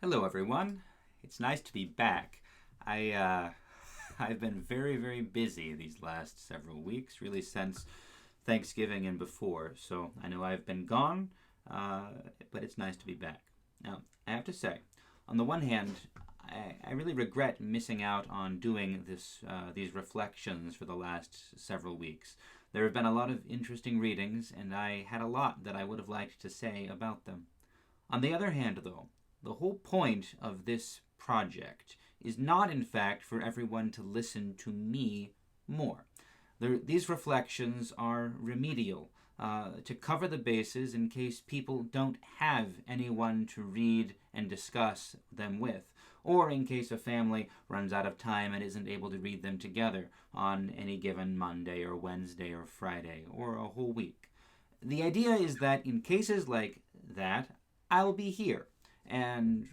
Hello, everyone. It's nice to be back. I've been very, very busy these last several weeks, really since Thanksgiving and before. So I know I've been gone, but it's nice to be back. Now, I have to say, on the one hand, I really regret missing out on doing these reflections for the last several weeks. There have been a lot of interesting readings, and I had a lot that I would have liked to say about them. On the other hand, though, the whole point of this project is not, in fact, for everyone to listen to me more. These reflections are remedial, to cover the bases in case people don't have anyone to read and discuss them with, or in case a family runs out of time and isn't able to read them together on any given Monday or Wednesday or Friday or a whole week. The idea is that in cases like that, I'll be here. And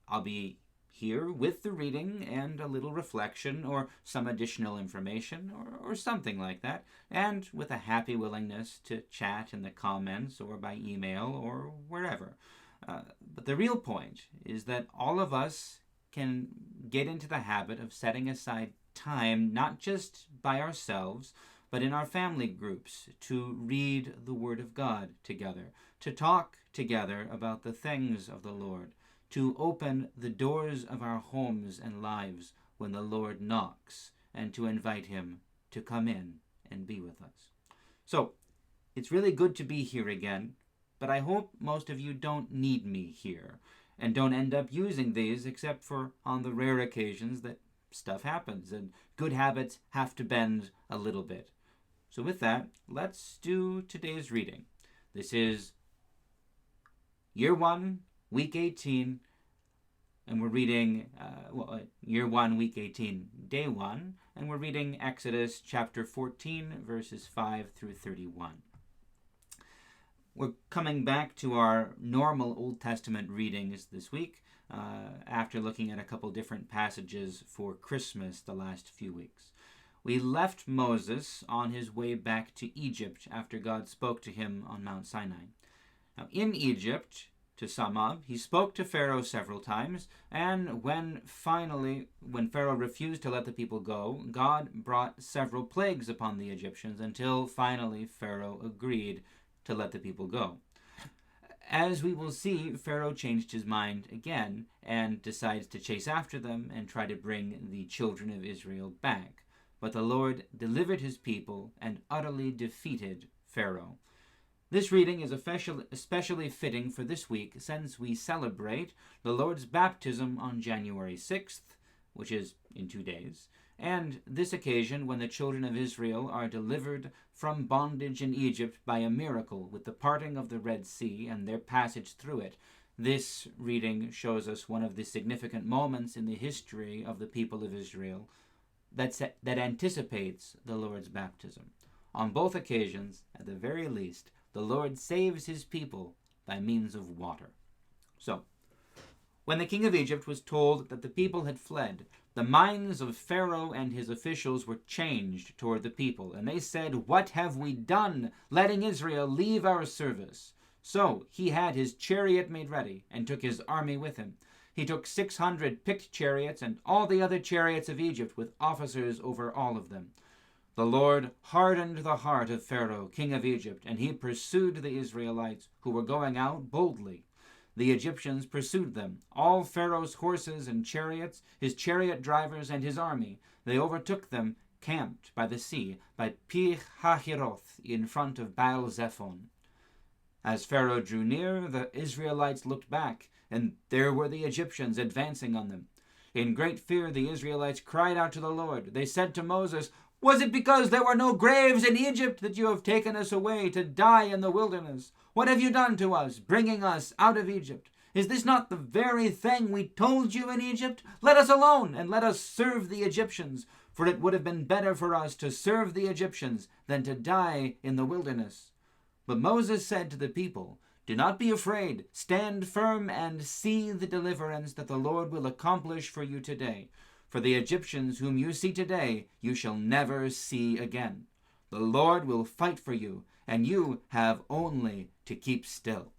I'll be here with the reading and a little reflection or some additional information or something like that, and with a happy willingness to chat in the comments or by email or wherever. But the real point is that all of us can get into the habit of setting aside time, not just by ourselves, but in our family groups, to read the Word of God together, to talk together about the things of the Lord, to open the doors of our homes and lives when the Lord knocks, and to invite Him to come in and be with us. So, it's really good to be here again, but I hope most of you don't need me here, and don't end up using these except for on the rare occasions that stuff happens, and good habits have to bend a little bit. So with that, let's do today's reading. This is Year 1, Week 18, and we're reading, Year 1, Week 18, Day 1, and we're reading Exodus chapter 14, verses 5 through 31. We're coming back to our normal Old Testament readings this week, after looking at a couple different passages for Christmas the last few weeks. We left Moses on his way back to Egypt after God spoke to him on Mount Sinai. Now, in Egypt, to sum up, he spoke to Pharaoh several times, and when Pharaoh refused to let the people go, God brought several plagues upon the Egyptians until finally Pharaoh agreed to let the people go. As we will see, Pharaoh changed his mind again and decides to chase after them and try to bring the children of Israel back. But the Lord delivered his people and utterly defeated Pharaoh. This reading is especially fitting for this week since we celebrate the Lord's baptism on January 6th, which is in 2 days, and this occasion when the children of Israel are delivered from bondage in Egypt by a miracle with the parting of the Red Sea and their passage through it. This reading shows us one of the significant moments in the history of the people of Israel that anticipates the Lord's baptism. On both occasions, at the very least, the Lord saves his people by means of water. So, when the king of Egypt was told that the people had fled, the minds of Pharaoh and his officials were changed toward the people, and they said, "What have we done, letting Israel leave our service?" So he had his chariot made ready, and took his army with him. He took 600 picked chariots and all the other chariots of Egypt with officers over all of them. The Lord hardened the heart of Pharaoh, king of Egypt, and he pursued the Israelites, who were going out boldly. The Egyptians pursued them, all Pharaoh's horses and chariots, his chariot drivers and his army. They overtook them, camped by the sea, by Pi-hahiroth, in front of Baal-zephon. As Pharaoh drew near, the Israelites looked back, and there were the Egyptians advancing on them. In great fear, the Israelites cried out to the Lord. They said to Moses, "Was it because there were no graves in Egypt that you have taken us away to die in the wilderness? What have you done to us, bringing us out of Egypt? Is this not the very thing we told you in Egypt? Let us alone, and let us serve the Egyptians, for it would have been better for us to serve the Egyptians than to die in the wilderness." But Moses said to the people, "Do not be afraid. Stand firm and see the deliverance that the Lord will accomplish for you today. For the Egyptians whom you see today, you shall never see again. The Lord will fight for you, and you have only to keep still."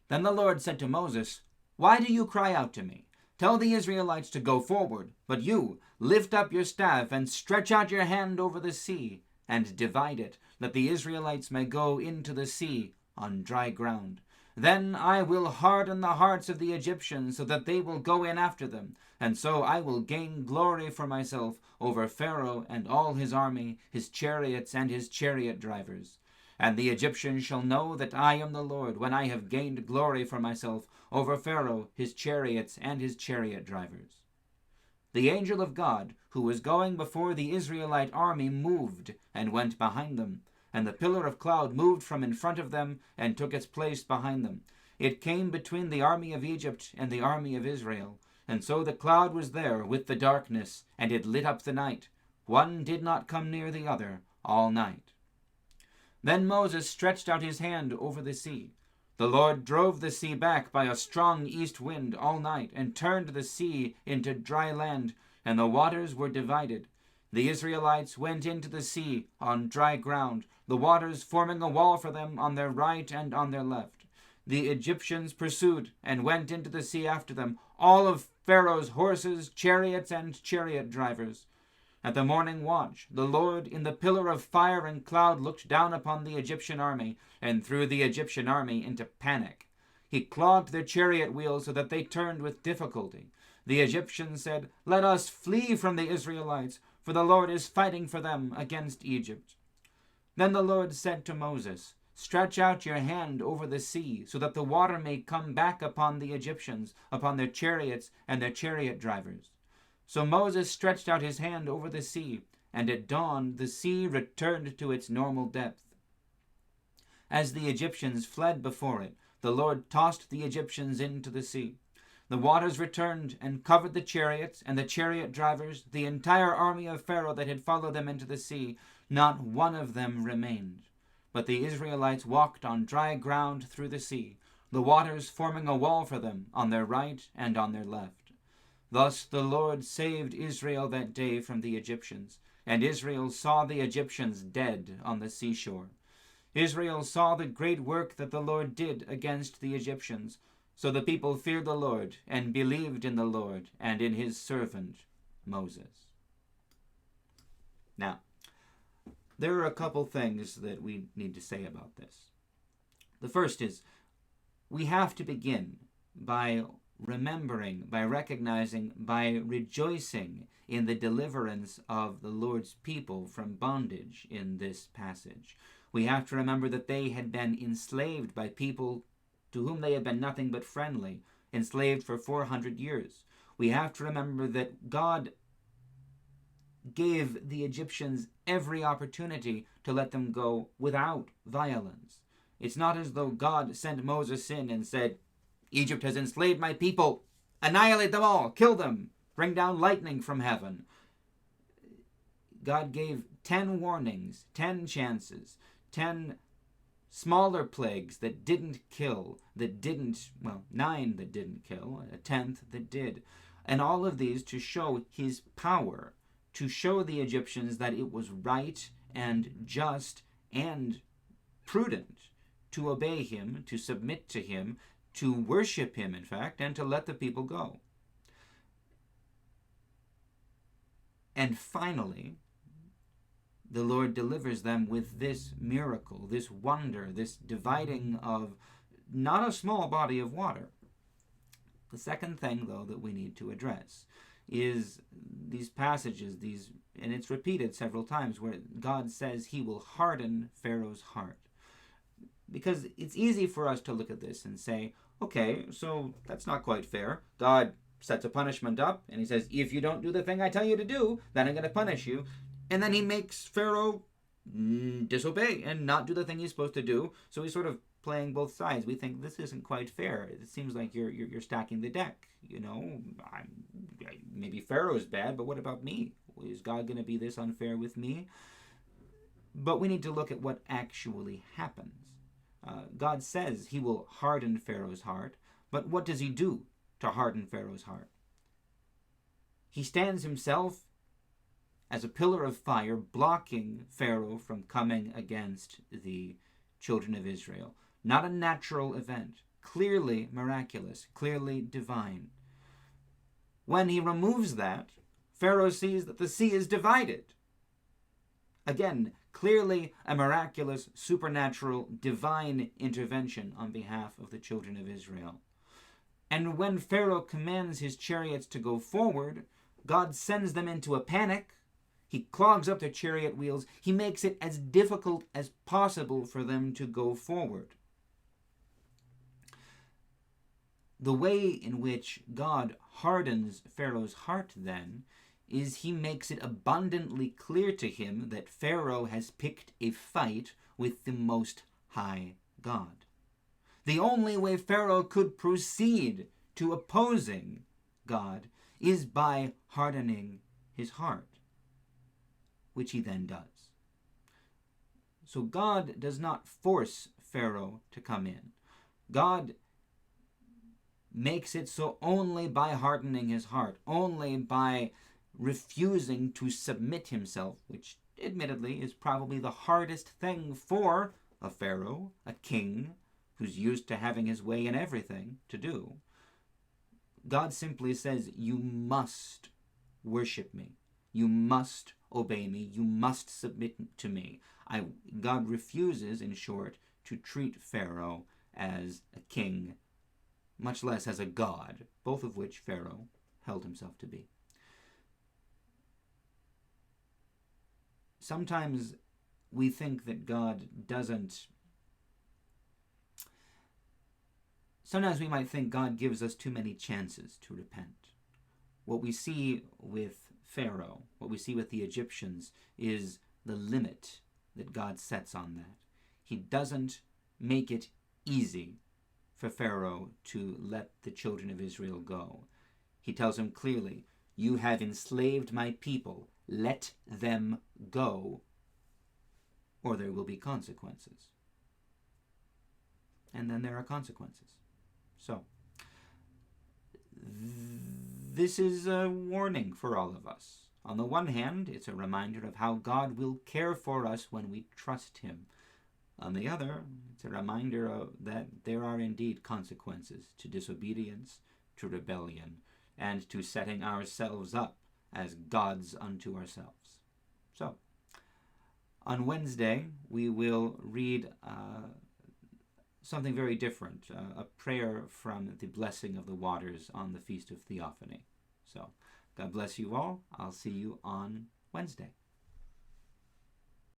Then the Lord said to Moses, Why do you cry out to me? Tell the Israelites to go forward, but you lift up your staff and stretch out your hand over the sea and divide it, that the Israelites may go into the sea on dry ground. Then I will harden the hearts of the Egyptians so that they will go in after them, and so I will gain glory for myself over Pharaoh and all his army, his chariots and his chariot drivers. And the Egyptians shall know that I am the Lord, when I have gained glory for myself over Pharaoh, his chariots, and his chariot drivers. The angel of God, who was going before the Israelite army, moved and went behind them, and the pillar of cloud moved from in front of them and took its place behind them. It came between the army of Egypt and the army of Israel, and so the cloud was there with the darkness, and it lit up the night. One did not come near the other all night. Then Moses stretched out his hand over the sea. The Lord drove the sea back by a strong east wind all night, and turned the sea into dry land, and the waters were divided. The Israelites went into the sea on dry ground, the waters forming a wall for them on their right and on their left. The Egyptians pursued and went into the sea after them, all of Pharaoh's horses, chariots, and chariot drivers. At the morning watch, the Lord in the pillar of fire and cloud looked down upon the Egyptian army and threw the Egyptian army into panic. He clogged their chariot wheels so that they turned with difficulty. The Egyptians said, "Let us flee from the Israelites, for the Lord is fighting for them against Egypt." Then the Lord said to Moses, "Stretch out your hand over the sea, so that the water may come back upon the Egyptians, upon their chariots and their chariot drivers." So Moses stretched out his hand over the sea, and at dawn the sea returned to its normal depth. As the Egyptians fled before it, the Lord tossed the Egyptians into the sea. The waters returned and covered the chariots and the chariot drivers, the entire army of Pharaoh that had followed them into the sea. Not one of them remained. But the Israelites walked on dry ground through the sea, the waters forming a wall for them on their right and on their left. Thus the Lord saved Israel that day from the Egyptians, and Israel saw the Egyptians dead on the seashore. Israel saw the great work that the Lord did against the Egyptians. So the people feared the Lord and believed in the Lord and in his servant Moses. Now, there are a couple things that we need to say about this. The first is, we have to begin by remembering, by recognizing, by rejoicing in the deliverance of the Lord's people from bondage in this passage. We have to remember that they had been enslaved by people to whom they had been nothing but friendly, enslaved for 400 years. We have to remember that God gave the Egyptians every opportunity to let them go without violence. It's not as though God sent Moses in and said, "Egypt has enslaved my people. Annihilate them all. Kill them. Bring down lightning from heaven." God gave 10 warnings, 10 chances, 10 smaller plagues that didn't kill, 9 that didn't kill, a 10th that did. And all of these to show his power, to show the Egyptians that it was right and just and prudent to obey him, to submit to him, to worship him, in fact, and to let the people go. And finally, the Lord delivers them with this miracle, this wonder, this dividing of not a small body of water. The second thing, though, that we need to address is these passages, and it's repeated several times, where God says he will harden Pharaoh's heart. Because it's easy for us to look at this and say, okay, so that's not quite fair. God sets a punishment up, and he says, if you don't do the thing I tell you to do, then I'm going to punish you. And then he makes Pharaoh disobey and not do the thing he's supposed to do. So he's sort of playing both sides. We think this isn't quite fair. It seems like you're stacking the deck. You know, maybe Pharaoh's bad, but what about me? Is God going to be this unfair with me? But we need to look at what actually happens. God says he will harden Pharaoh's heart, but what does he do to harden Pharaoh's heart? He stands himself as a pillar of fire, blocking Pharaoh from coming against the children of Israel. Not a natural event. clearly miraculous, clearly divine. When he removes that, Pharaoh sees that the sea is divided. Again, clearly a miraculous, supernatural, divine intervention on behalf of the children of Israel. And when Pharaoh commands his chariots to go forward, God sends them into a panic. He clogs up their chariot wheels. He makes it as difficult as possible for them to go forward. The way in which God hardens Pharaoh's heart, then, is he makes it abundantly clear to him that Pharaoh has picked a fight with the Most High God. The only way Pharaoh could proceed to opposing God is by hardening his heart, which he then does. So God does not force Pharaoh to come in. God makes it so only by hardening his heart, only by refusing to submit himself, which admittedly is probably the hardest thing for a pharaoh, a king, who's used to having his way in everything, to do. God simply says, you must worship me. You must obey me. You must submit to me. God refuses, in short, to treat Pharaoh as a king, much less as a god, both of which Pharaoh held himself to be. Sometimes we think that God doesn't. Sometimes we might think God gives us too many chances to repent. What we see with Pharaoh, what we see with the Egyptians, is the limit that God sets on that. He doesn't make it easy for Pharaoh to let the children of Israel go. He tells him clearly, you have enslaved my people. Let them go, or there will be consequences. And then there are consequences. So, this is a warning for all of us. On the one hand, it's a reminder of how God will care for us when we trust him. On the other, it's a reminder that there are indeed consequences to disobedience, to rebellion, and to setting ourselves up as gods unto ourselves. So, on Wednesday, we will read something very different, a prayer from the blessing of the waters on the Feast of Theophany. So, God bless you all. I'll see you on Wednesday.